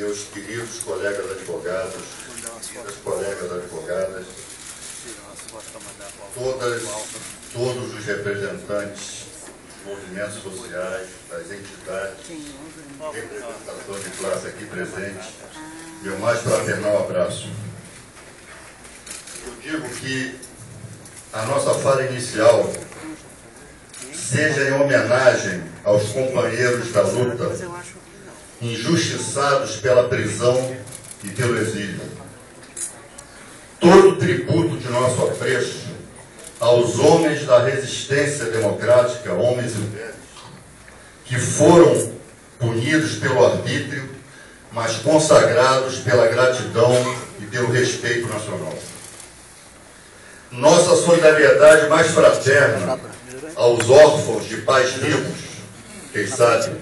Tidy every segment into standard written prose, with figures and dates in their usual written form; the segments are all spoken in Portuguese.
meus queridos colegas advogados, queridas colegas advogadas, todos os representantes dos movimentos sociais, das entidades, representação de classe aqui presente, meu mais fraternal abraço. Eu digo que a nossa fala inicial seja em homenagem aos companheiros da luta, injustiçados pela prisão e pelo exílio. Todo tributo de nosso apreço aos homens da resistência democrática, homens e mulheres, que foram punidos pelo arbítrio, mas consagrados pela gratidão e pelo respeito nacional. Nossa solidariedade mais fraterna aos órfãos de pais vivos, quem sabe,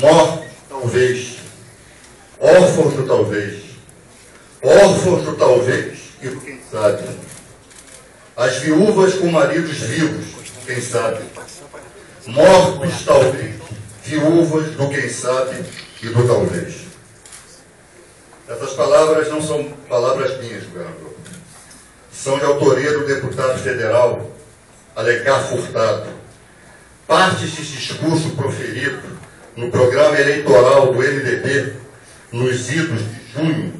mortos, talvez, órfãos do talvez, órfãos do talvez e do quem sabe, as viúvas com maridos vivos, quem sabe, mortos, talvez, viúvas do quem sabe e do talvez. Essas palavras não são palavras minhas, governador. São de autoria do deputado federal Alencar Furtado. Partes desse discurso proferido no programa eleitoral do MDB nos idos de junho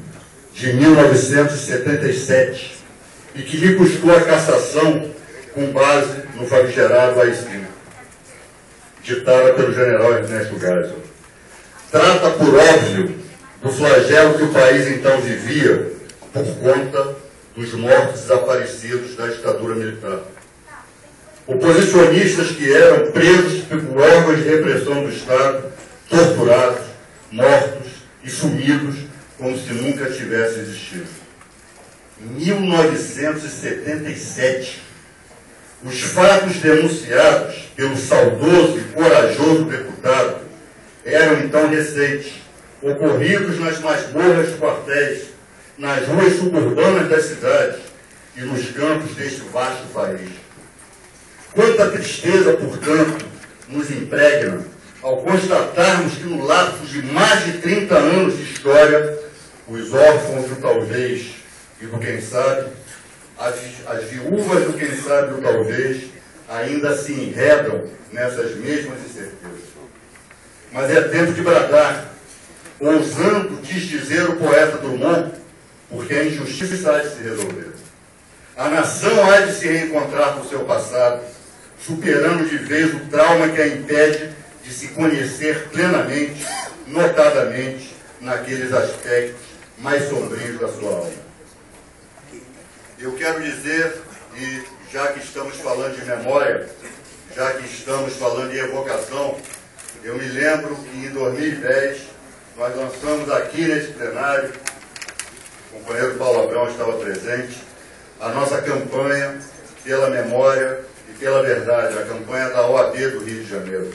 de 1977 e que lhe custou a cassação com base no famigerado AI-5, ditada pelo general Ernesto Geisel. Trata, por óbvio, do flagelo que o país então vivia por conta dos mortos desaparecidos da ditadura militar. Oposicionistas que eram presos por órgãos de repressão do Estado, torturados, mortos e sumidos como se nunca tivesse existido. Em 1977, os fatos denunciados pelo saudoso e corajoso deputado eram então recentes, ocorridos nas masmorras de quartéis, nas ruas suburbanas das cidades e nos campos deste vasto país. Quanta tristeza, portanto, nos impregna ao constatarmos que no lapso de mais de 30 anos de história, os órfãos do talvez e do quem sabe, as viúvas do quem sabe e do talvez, ainda se enredam nessas mesmas incertezas. Mas é tempo de bradar, ousando dizer o poeta Drummond, porque a injustiça há de se resolver. A nação há de se reencontrar com o seu passado, superando de vez o trauma que a impede de se conhecer plenamente, notadamente, naqueles aspectos mais sombrios da sua alma. Eu quero dizer, e já que estamos falando de memória, já que estamos falando de evocação, eu me lembro que em 2010 nós lançamos aqui nesse plenário, o companheiro Paulo Abrão estava presente, a nossa campanha pela memória e pela verdade, a campanha da OAB do Rio de Janeiro.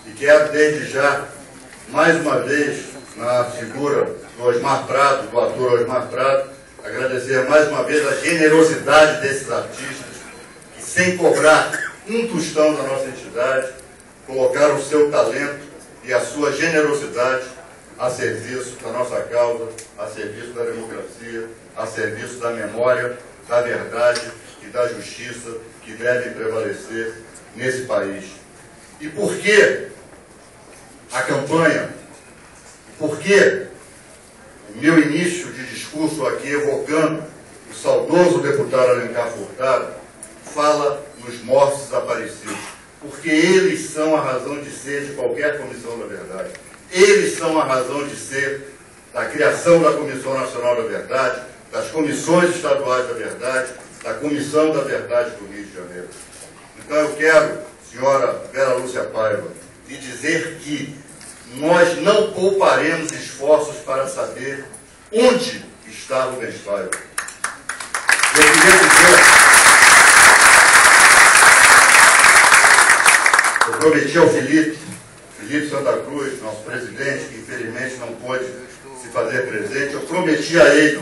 E quero desde já, mais uma vez, na figura do Osmar Prado, do ator Osmar Prado, agradecer mais uma vez a generosidade desses artistas que, sem cobrar um tostão da nossa entidade, colocaram o seu talento e a sua generosidade a serviço da nossa causa, a serviço da democracia, a serviço da memória, da verdade e da justiça que devem prevalecer nesse país. E por que a campanha? Por que o meu início de discurso aqui, evocando o saudoso deputado Alencar Furtado, fala nos mortos desaparecidos? Porque eles são a razão de ser de qualquer comissão da verdade. Eles são a razão de ser da criação da Comissão Nacional da Verdade, das comissões estaduais da verdade, da Comissão da Verdade do Rio de Janeiro. Então eu quero, senhora Vera Lúcia Paiva, lhe dizer que nós não pouparemos esforços para saber onde está Rubens Paiva. Eu queria dizer, eu prometi ao Felipe Santa Cruz, nosso presidente, que infelizmente não pôde se fazer presente, eu prometi a ele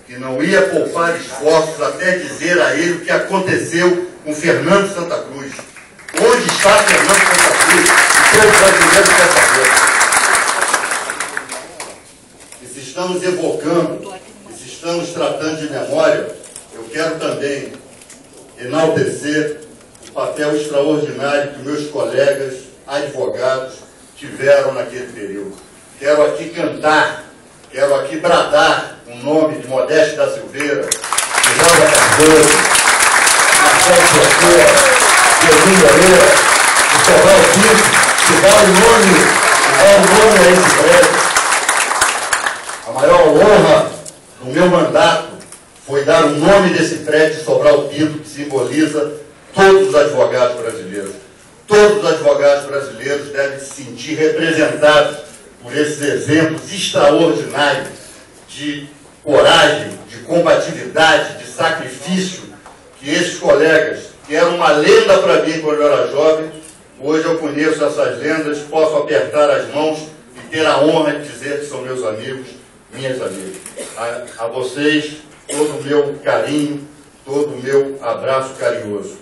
que não ia poupar esforços até dizer a ele o que aconteceu com Fernando Santa Cruz. Onde está Fernando Santa Cruz? O povo brasileiro quer saber. tratando de memória, eu quero também enaltecer o papel extraordinário que meus colegas advogados tiveram naquele período. Quero aqui cantar, quero aqui bradar o nome de Modesto da Silveira, de Rosa Cardoso, Marcelo Porteira, Pedrinho Moreira, de Sobral Pinto, que dá o nome a esse prédio. A maior honra do meu mandato foi dar o nome desse prédio de Sobral Pinto, que simboliza todos os advogados brasileiros. Todos os advogados brasileiros devem se sentir representados por esses exemplos extraordinários de coragem, de combatividade, de sacrifício, que esses colegas, que eram uma lenda para mim quando eu era jovem, hoje eu conheço essas lendas, posso apertar as mãos e ter a honra de dizer que são meus amigos, minhas amigas. A vocês, todo o meu carinho, todo o meu abraço carinhoso.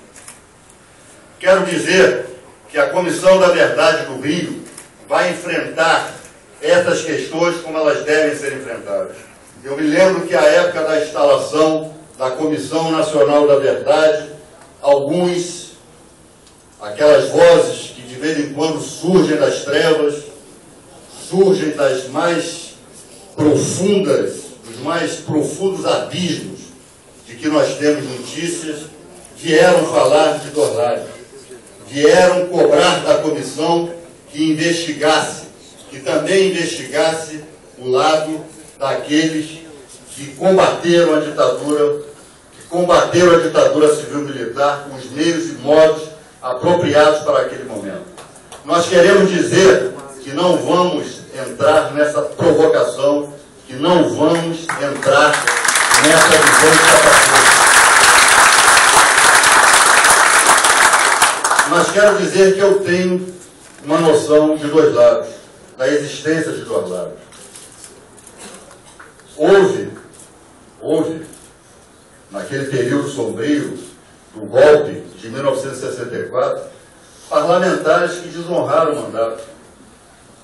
Quero dizer que a Comissão da Verdade do Rio vai enfrentar essas questões como elas devem ser enfrentadas. Eu me lembro que à época da instalação da Comissão Nacional da Verdade, aquelas vozes que de vez em quando surgem das trevas, surgem das mais profundas, dos mais profundos abismos de que nós temos notícias, vieram falar de Dorlade, vieram cobrar da comissão que investigasse, que também investigasse o lado daqueles que combateram a ditadura civil-militar com os meios e modos apropriados para aquele momento. Nós queremos dizer que não vamos entrar nessa provocação, que não vamos entrar nessa visão de catástrofe. Mas quero dizer que eu tenho uma noção de dois lados, da existência de dois lados. Houve, naquele período sombrio do golpe de 1964, parlamentares que desonraram o mandato.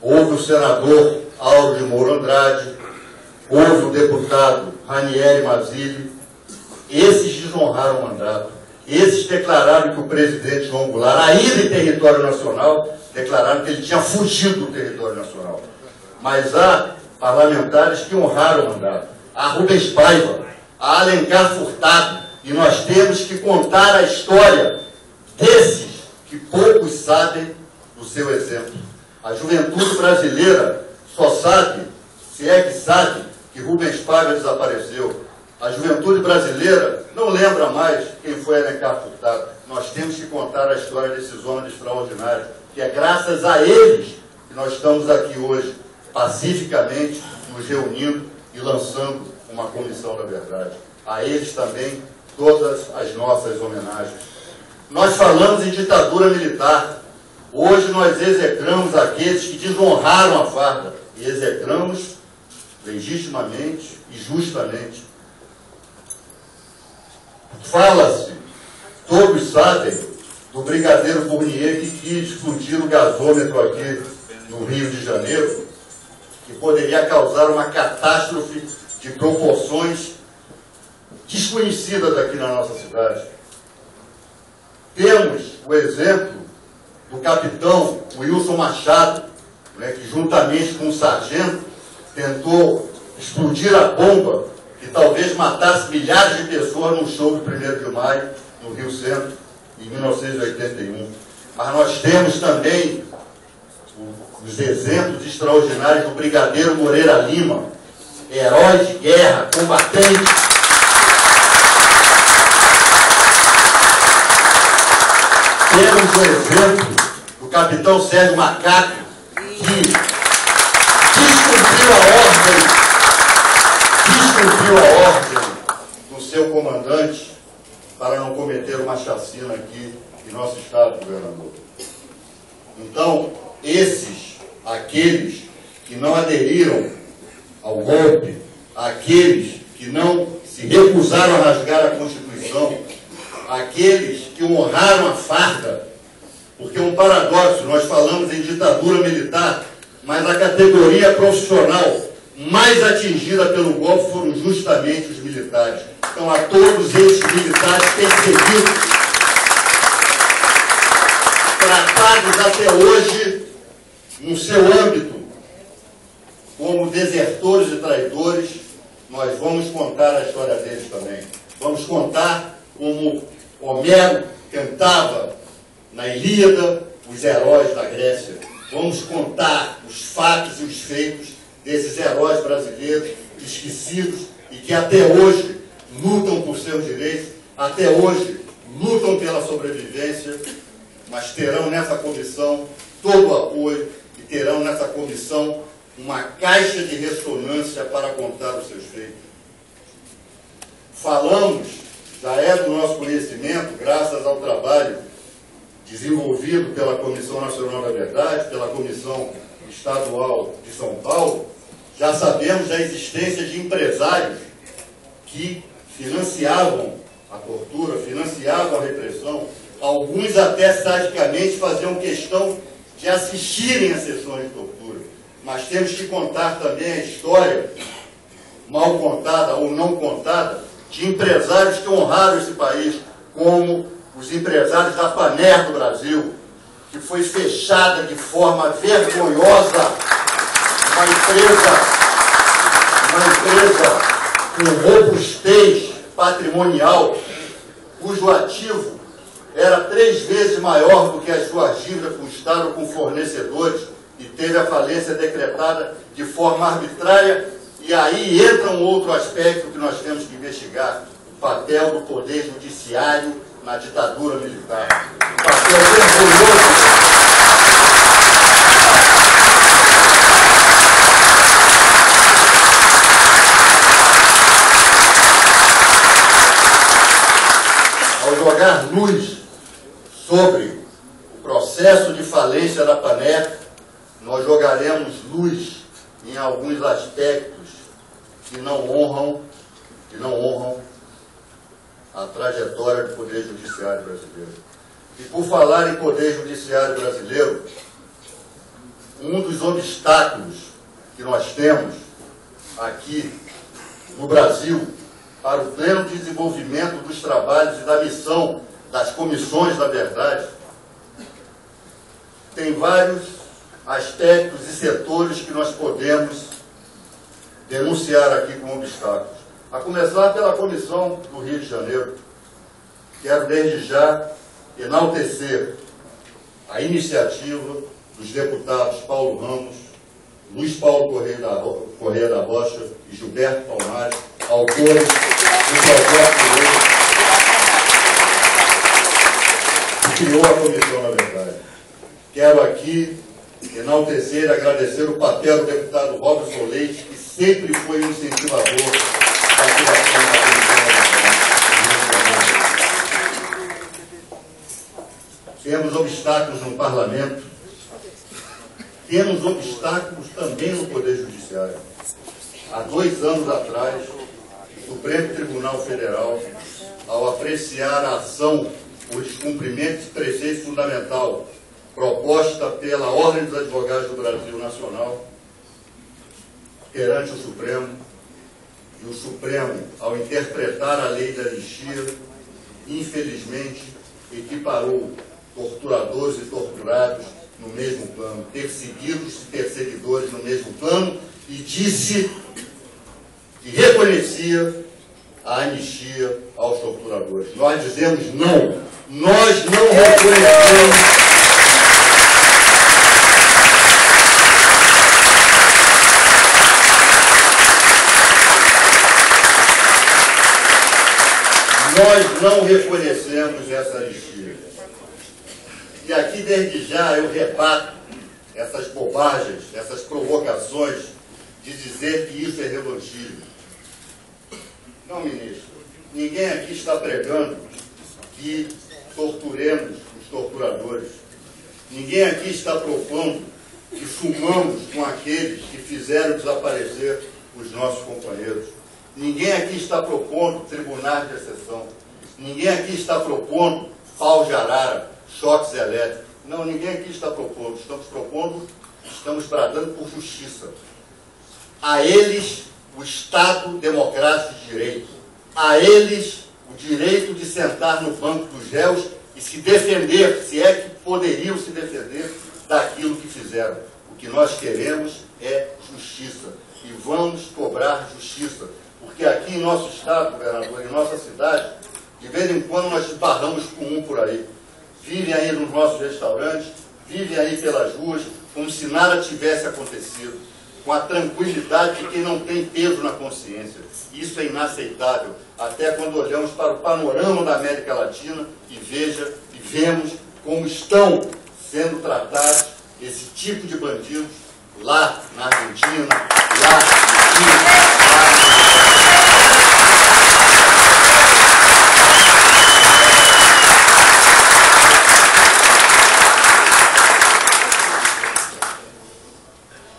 Houve o senador Auro de Moura Andrade, houve o deputado Ranieri Mazzilli. Esses desonraram o mandato. Esses declararam que o presidente João Goulart, ainda em território nacional, declararam que ele tinha fugido do território nacional. Mas há parlamentares que honraram o mandato. Há Rubens Paiva, há Alencar Furtado, e nós temos que contar a história desses que poucos sabem do seu exemplo. A juventude brasileira só sabe, se é que sabe, que Rubens Paiva desapareceu. A juventude brasileira não lembra mais quem foi Alencar Furtado. Nós temos que contar a história desses homens extraordinários, que é graças a eles que nós estamos aqui hoje, pacificamente, nos reunindo e lançando uma comissão da verdade. A eles também todas as nossas homenagens. Nós falamos em ditadura militar. Hoje nós execramos aqueles que desonraram a farda. E execramos legitimamente e justamente. Fala-se, todos sabem, do brigadeiro Fournier que quis explodir o gasômetro aqui no Rio de Janeiro, que poderia causar uma catástrofe de proporções desconhecidas aqui na nossa cidade. Temos o exemplo do capitão Wilson Machado, que juntamente com o sargento tentou explodir a bomba que talvez matasse milhares de pessoas num show do 1º de maio, no Rio Centro, em 1981. Mas nós temos também os exemplos extraordinários do brigadeiro Moreira Lima, herói de guerra, combatente. Temos o exemplo do capitão Sérgio Macaco, que descumpriu a ordem do seu comandante para não cometer uma chacina aqui em nosso estado, governador. Então, aqueles que não aderiram ao golpe, aqueles que não se recusaram a rasgar a Constituição, aqueles que honraram a farda, porque é um paradoxo, nós falamos em ditadura militar, mas a categoria profissional mais atingida pelo golpe foram justamente os militares. militares. Então, a todos esses militares perseguidos, tratados até hoje, no seu âmbito, como desertores e traidores, nós vamos contar a história deles também. Vamos contar como Homero cantava na Ilíada os heróis da Grécia. Vamos contar os fatos e os feitos desses heróis brasileiros esquecidos e que até hoje lutam por seus direitos, até hoje lutam pela sobrevivência, mas terão nessa comissão todo o apoio e terão nessa comissão uma caixa de ressonância para contar os seus feitos. Falamos, já é do nosso conhecimento, graças ao trabalho desenvolvido pela Comissão Nacional da Verdade, pela Comissão Estadual de São Paulo, já sabemos da existência de empresários que financiavam a tortura, financiavam a repressão, alguns até sadicamente faziam questão de assistirem a sessões de tortura. Mas temos que contar também a história, mal contada ou não contada, de empresários que honraram esse país, como os empresários da Paner do Brasil, que foi fechada de forma vergonhosa, uma empresa com robustez patrimonial, cujo ativo era 3 vezes maior do que as suas dívidas com o Estado, com fornecedores, e teve a falência decretada de forma arbitrária. E aí entra um outro aspecto que nós temos que investigar: o papel do Poder Judiciário na ditadura militar. O papel vergonhoso. Ao jogar luz sobre o processo de falência da Paner, nós jogaremos luz em alguns aspectos que não honram a trajetória do Poder Judiciário brasileiro. E por falar em Poder Judiciário brasileiro, um dos obstáculos que nós temos aqui no Brasil para o pleno desenvolvimento dos trabalhos e da missão das comissões da verdade tem vários aspectos e setores que nós podemos denunciar aqui como obstáculos. A começar pela Comissão do Rio de Janeiro. Quero desde já enaltecer a iniciativa dos deputados Paulo Ramos, Luiz Paulo Correia da Rocha e Gilberto Palmares, autores do projeto de lei que criou a Comissão da Verdade. Quero aqui enaltecer e agradecer o papel do deputado Robson Leite, que sempre foi um incentivador da criação da Comissão da Verdade. Temos obstáculos no Parlamento, temos obstáculos também no Poder Judiciário. Há 2 anos atrás, o Supremo Tribunal Federal, ao apreciar a ação por descumprimento de preceito fundamental proposta pela Ordem dos Advogados do Brasil Nacional perante o Supremo, e o Supremo, ao interpretar a lei da anistia, infelizmente equiparou torturadores e torturados no mesmo plano, perseguidos e perseguidores no mesmo plano, e disse que reconhecia a anistia aos torturadores. Nós dizemos não, nós não reconhecemos essa anistia. E aqui, desde já, eu rebato essas bobagens, essas provocações de dizer que isso é revanchismo. Não, ministro. Ninguém aqui está pregando que torturemos os torturadores. Ninguém aqui está propondo que sumamos com aqueles que fizeram desaparecer os nossos companheiros. Ninguém aqui está propondo tribunais de exceção. Ninguém aqui está propondo pau de arara, choques elétricos. Não, ninguém aqui está propondo. Estamos bradando por justiça. A eles, o Estado democrático de direito. a eles o direito de sentar no banco dos réus e se defender, se é que poderiam se defender daquilo que fizeram. O que nós queremos é justiça. E vamos cobrar justiça. Porque aqui em nosso estado, governador, em nossa cidade, de vez em quando nós esbarramos com um por aí. Vivem aí nos nossos restaurantes, vivem aí pelas ruas, como se nada tivesse acontecido, com a tranquilidade de quem não tem peso na consciência. Isso é inaceitável, até quando olhamos para o panorama da América Latina e vemos como estão sendo tratados esse tipo de bandidos lá na Argentina, lá no Chile,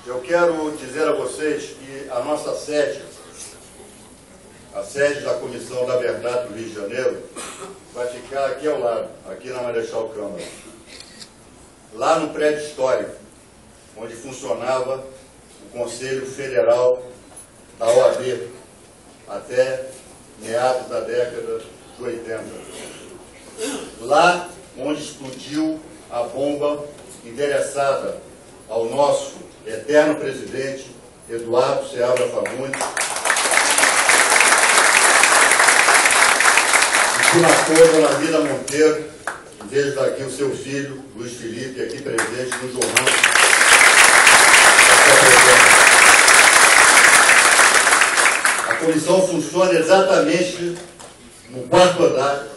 Eu quero dizer a vocês que a nossa sede, a sede da Comissão da Verdade do Rio de Janeiro, vai ficar aqui ao lado, aqui na Marechal Câmara. Lá no prédio histórico, onde funcionava o Conselho Federal da OAB, até meados da década de 80. Lá onde explodiu a bomba endereçada ao nosso eterno presidente Eduardo Seabra Fagundes, e que matou a Dona Lida Monteiro, e vejo daqui o seu filho, Luiz Felipe, aqui presente no jornal. A comissão funciona exatamente no quarto andar,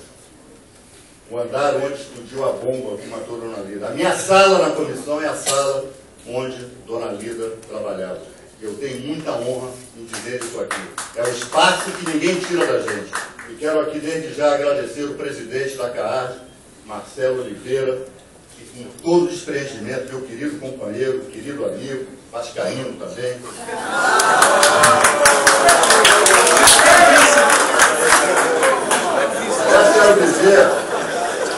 o andar onde explodiu a bomba que matou a Dona Lida. A minha sala na comissão é a sala onde Dona Lida trabalhava. Eu tenho muita honra em dizer isso aqui. É o espaço que ninguém tira da gente. E quero aqui desde já agradecer o presidente da CAARD, Marcelo Oliveira, que com todo o desprendimento, meu querido companheiro, querido amigo, vascaíno também.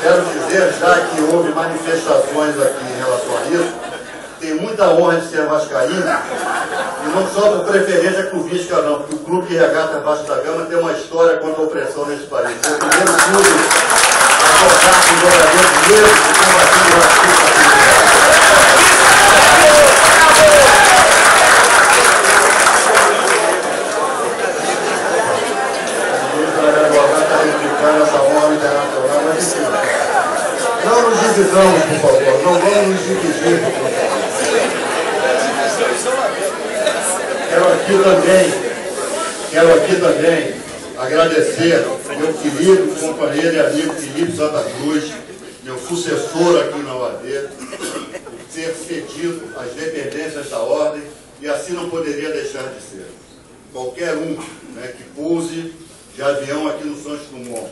Quero dizer, já que houve manifestações aqui em relação a isso, tenho muita honra de ser vascaíno, e não só por preferência com o Visca, não, porque o Clube de Regata Vasco da Gama tem uma história contra a opressão nesse país. Foi o primeiro clube a votar com jogadores negros e combater o racismo. Essa honra internacional, mas não nos dividamos, por favor, não vamos nos dividir, por favor. Quero aqui também agradecer meu querido companheiro e amigo Felipe Santa Cruz, meu sucessor aqui na OAB, por ter cedido as dependências da ordem, e assim não poderia deixar de ser. Qualquer um, né, que pouse de avião aqui no Santos Dumont,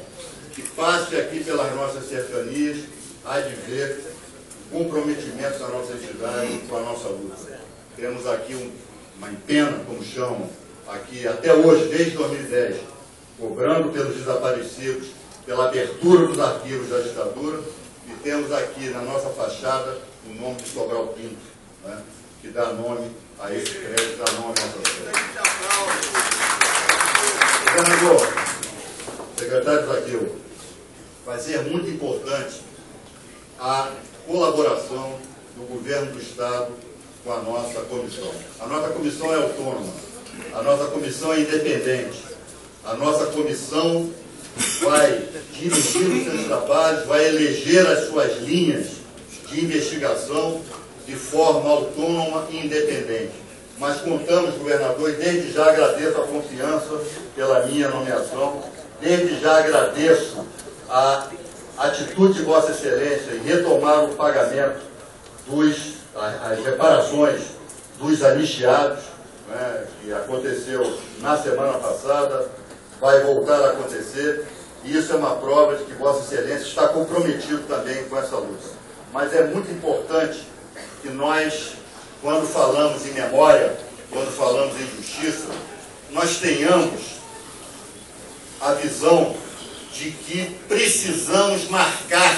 que passe aqui pelas nossas cercanias, há de ver o comprometimento da nossa entidade com a nossa luta. Temos aqui uma empena, como chamam, aqui até hoje, desde 2010, cobrando pelos desaparecidos, pela abertura dos arquivos da ditadura, e temos aqui na nossa fachada o nome de Sobral Pinto, né, que dá nome a esse prédio, dá nome à nossa sede. Governador, secretário Zaqueu, vai ser muito importante a colaboração do governo do Estado com a nossa comissão. A nossa comissão é autônoma, a nossa comissão é independente, a nossa comissão vai dirigir os seus trabalhos, vai eleger as suas linhas de investigação de forma autônoma e independente. Mas contamos, governador, e desde já agradeço a confiança pela minha nomeação, desde já agradeço a atitude de Vossa Excelência em retomar o pagamento as reparações dos anistiados, né, que aconteceu na semana passada, vai voltar a acontecer, e isso é uma prova de que Vossa Excelência está comprometido também com essa luta. Mas é muito importante que nós, quando falamos em memória, quando falamos em justiça, nós tenhamos a visão de que precisamos marcar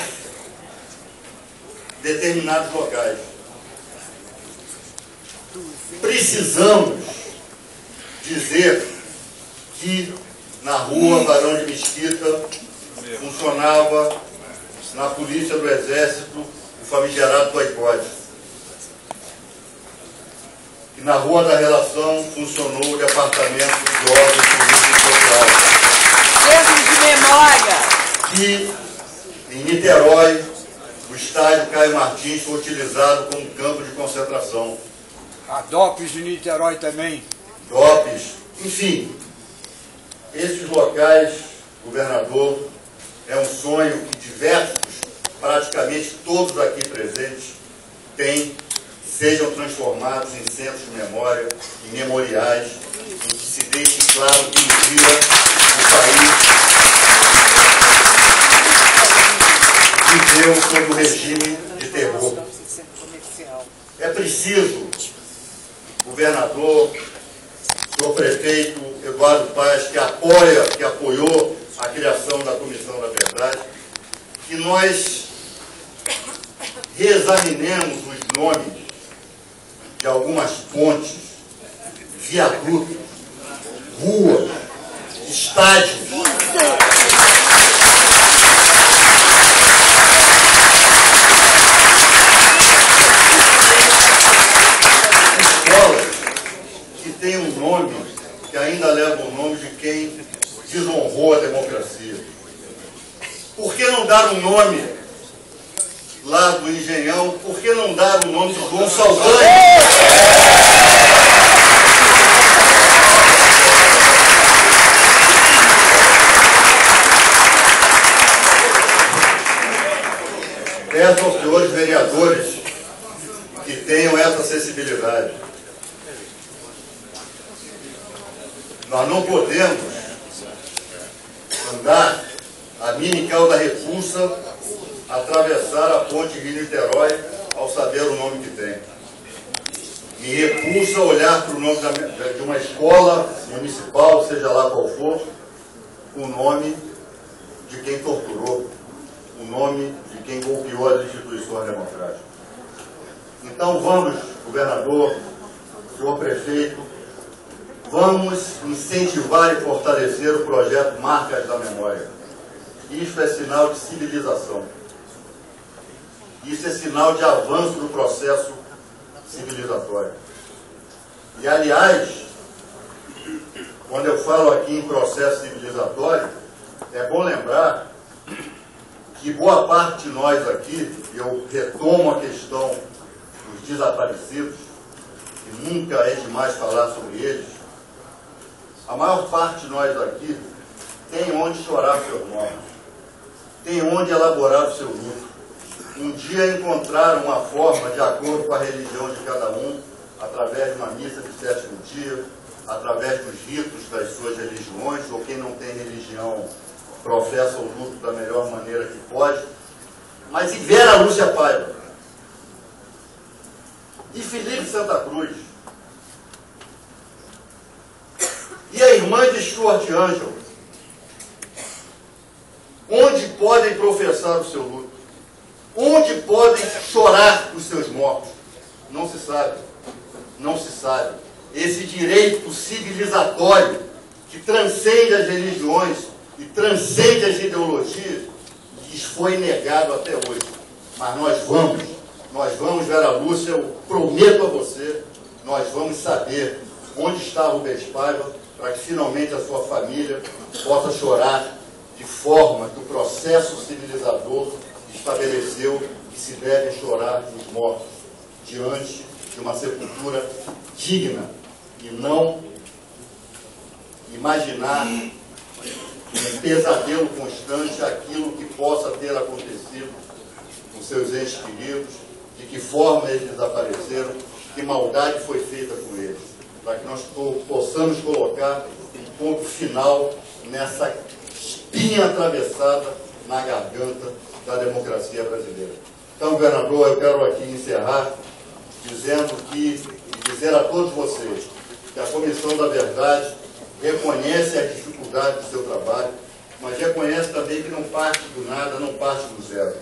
determinados locais. Precisamos dizer que na rua Barão de Mesquita, funcionava na polícia do Exército o famigerado boicote. E na Rua da Relação funcionou o Departamento de Ordem Civil e Social. Termos de memória. E em Niterói, o estádio Caio Martins foi utilizado como campo de concentração. A DOPS de Niterói também. DOPS, enfim. Esses locais, governador, é um sonho que diversos, praticamente todos aqui presentes, têm, sejam transformados em centros de memória, em memoriais, em que se deixe claro que um dia o país viveu sob o regime de terror. É preciso, governador, senhor prefeito Eduardo Paes, que apoiou a criação da Comissão da Verdade, que nós reexaminemos os nomes de algumas pontes, viadutos, ruas, estádios. Escolas que têm um nome, que ainda levam o nome de quem desonrou a democracia. Por que não dar um nome lá do Engenhão? Por que não dar o nome de João Saldanha? Peço aos senhores vereadores que tenham essa sensibilidade. Nós não podemos andar a minical da repulsa, atravessar a ponte Rio-Niterói ao saber o nome que tem. Me repulsa olhar para o nome de uma escola municipal, seja lá qual for, o nome de quem torturou, o nome de quem golpeou as instituições democráticas. Então vamos, governador, senhor prefeito, vamos incentivar e fortalecer o projeto Marcas da Memória. Isso é sinal de civilização. Isso é sinal de avanço do processo civilizatório. E, aliás, quando eu falo aqui em processo civilizatório, é bom lembrar que boa parte de nós aqui, eu retomo a questão dos desaparecidos, que nunca é demais falar sobre eles, a maior parte de nós aqui tem onde chorar seus mortos, tem onde elaborar o seu luto. Um dia encontraram uma forma, de acordo com a religião de cada um, através de uma missa de sétimo dia, através dos ritos das suas religiões, ou quem não tem religião professa o luto da melhor maneira que pode. Mas e Vera Lúcia Paiva? E Felipe Santa Cruz? E a irmã de Stuart Angel? Onde podem professar o seu luto? Onde podem chorar os seus mortos? Não se sabe. Não se sabe. Esse direito civilizatório que transcende as religiões e transcende as ideologias lhes foi negado até hoje. Mas nós vamos, Vera Lúcia, eu prometo a você, nós vamos saber onde está Rubens Paiva para que finalmente a sua família possa chorar de forma que o processo civilizador estabeleceu que se devem chorar os mortos diante de uma sepultura digna e não imaginar um pesadelo constante aquilo que possa ter acontecido com seus entes queridos, de que forma eles desapareceram, que maldade foi feita com eles, para que nós possamos colocar um ponto final nessa espinha atravessada na garganta da democracia brasileira. Então, governador, eu quero aqui encerrar dizendo que, e dizer a todos vocês que a Comissão da Verdade reconhece a dificuldade do seu trabalho, mas reconhece também que não parte do nada, não parte do zero.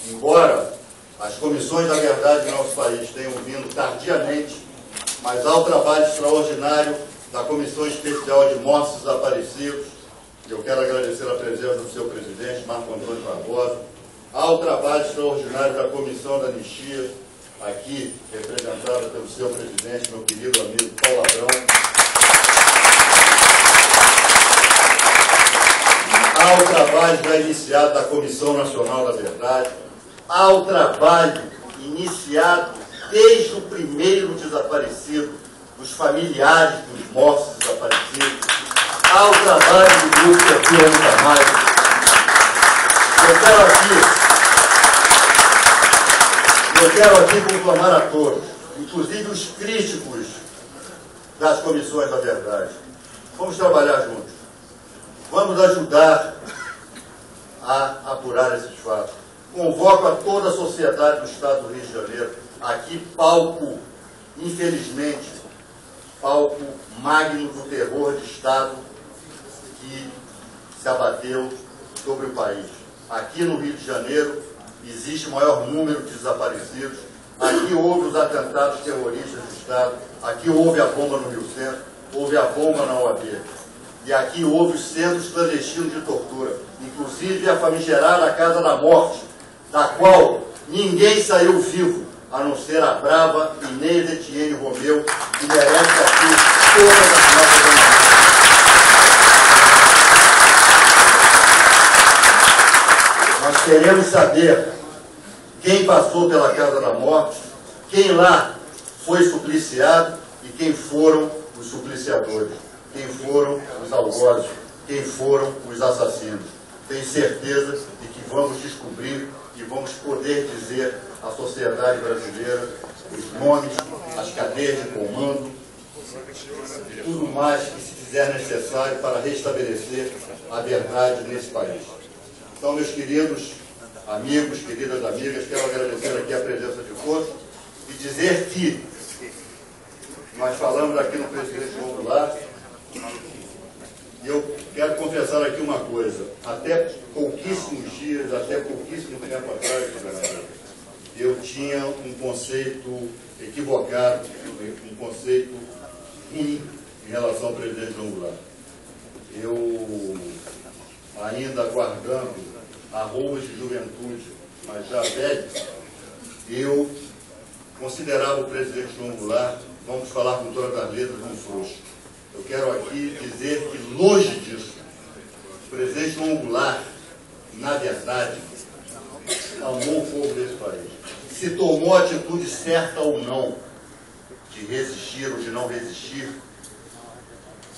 Embora as comissões da verdade do nosso país tenham vindo tardiamente, mas há um trabalho extraordinário da Comissão Especial de Mortos e Desaparecidos. Eu quero agradecer a presença do seu presidente, Marco Antônio Barbosa, ao trabalho extraordinário da Comissão da Anistia, aqui representada pelo seu presidente, meu querido amigo Paulo Abrão, ao trabalho já iniciado da Comissão Nacional da Verdade, ao trabalho iniciado desde o primeiro desaparecido, os familiares dos mortos desaparecidos, ao trabalho do grupo Perfil Nunca Mais. Eu quero aqui conclamar a todos, inclusive os críticos das comissões da verdade. Vamos trabalhar juntos. Vamos ajudar a apurar esses fatos. Convoco a toda a sociedade do Estado do Rio de Janeiro, aqui palco, infelizmente, palco magno do terror de Estado que se abateu sobre o país. Aqui no Rio de Janeiro existe o maior número de desaparecidos, aqui houve os atentados terroristas do Estado, aqui houve a bomba no Rio Centro, houve a bomba na OAB. E aqui houve os centros clandestinos de tortura, inclusive a famigerada Casa da Morte, da qual ninguém saiu vivo, a não ser a brava Inês Etienne Romeu, que merece aqui todas as nossas homenagens. Nós queremos saber quem passou pela Casa da Morte, quem lá foi supliciado e quem foram os supliciadores, quem foram os algozes, quem foram os assassinos. Tenho certeza de que vamos descobrir e vamos poder dizer à sociedade brasileira os nomes, as cadeias de comando e tudo mais que se fizer necessário para restabelecer a verdade nesse país. Então, meus queridos amigos, queridas amigas, quero agradecer aqui a presença de todos e dizer que nós falamos aqui no presidente João Goulart, e eu quero confessar aqui uma coisa, até pouquíssimos dias, até pouquíssimo tempo atrás, eu tinha um conceito equivocado, um conceito ruim em relação ao presidente João Goulart. Eu, ainda guardando arrobas de juventude, mas já velho, eu considerava o presidente João Goulart, vamos falar com todas as letras, um frouxo. Eu quero aqui dizer que, longe disso, o presidente João Goulart, na verdade, amou o povo desse país. Se tomou a atitude certa ou não, de resistir ou de não resistir,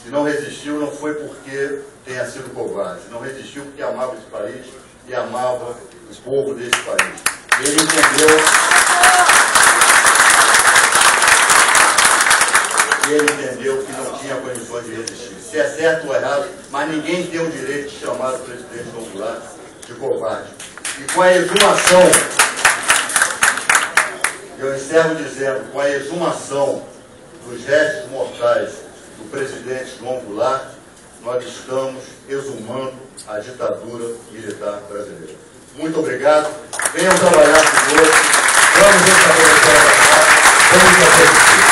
se não resistiu, não foi porque tenha sido covarde. Não resistiu porque amava esse país e amava o povo desse país. Ele entendeu que não tinha condições de resistir. Se é certo ou errado, mas ninguém tem o direito de chamar o presidente João Goulart de covarde. E com a exumação, eu encerro dizendo, com a exumação dos restos mortais do presidente João Goulart, nós estamos exumando a ditadura militar brasileira. Muito obrigado. Venham trabalhar conosco. Vamos restabelecer a verdade. Vamos resistir.